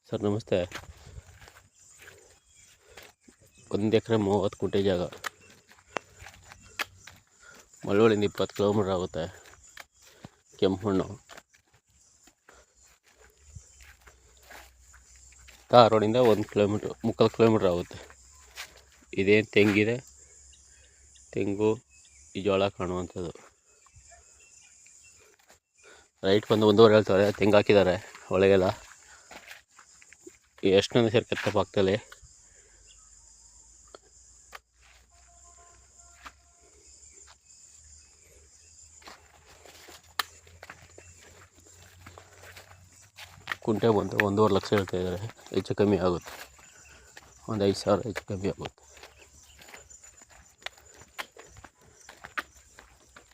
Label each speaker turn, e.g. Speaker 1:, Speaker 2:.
Speaker 1: Sir ನಮಸ್ತೆ. 1 ಎಕರೆ 30 ಗುಂಟೆ ಜಾಗ, ಮಳವಳ್ಳಿಯಿಂದ 20 ಕಿಲೋಮೀಟ್ರ್ ಆಗುತ್ತೆ. ಕೆಂಪು ಮಣ್ಣು, ರೋಡಿಂದ 1 ಕಿಲೋಮೀಟ್ರ್ 3/4 ಕಿಲೋಮೀಟ್ರ್ ಆಗುತ್ತೆ. ಇದೇನು ತೆಂಗಿದೆ, ತೆಂಗು ಈ ಜೋಳ ಕಾಣುವಂಥದ್ದು. ರೈಟ್ ಬಂದು 1.5 ಹೇಳ್ತಾರೆ. ತೆಂಗು ಹಾಕಿದ್ದಾರೆ ಒಳಗೆಲ್ಲ. ಎಷ್ಟೊಂದು ಸೇರ್ಕತ್ತ ಪಕ್ಕದಲ್ಲಿ. ಕುಂಟೆ ಬಂದು 1.5 ಲಕ್ಷ ಹೇಳ್ತಾ ಇದ್ದಾರೆ. ಹೆಚ್ಚು ಕಮ್ಮಿ ಆಗುತ್ತೆ, ಒಂದು 5,000 ಹೆಚ್ಚು ಕಮ್ಮಿ ಆಗುತ್ತೆ.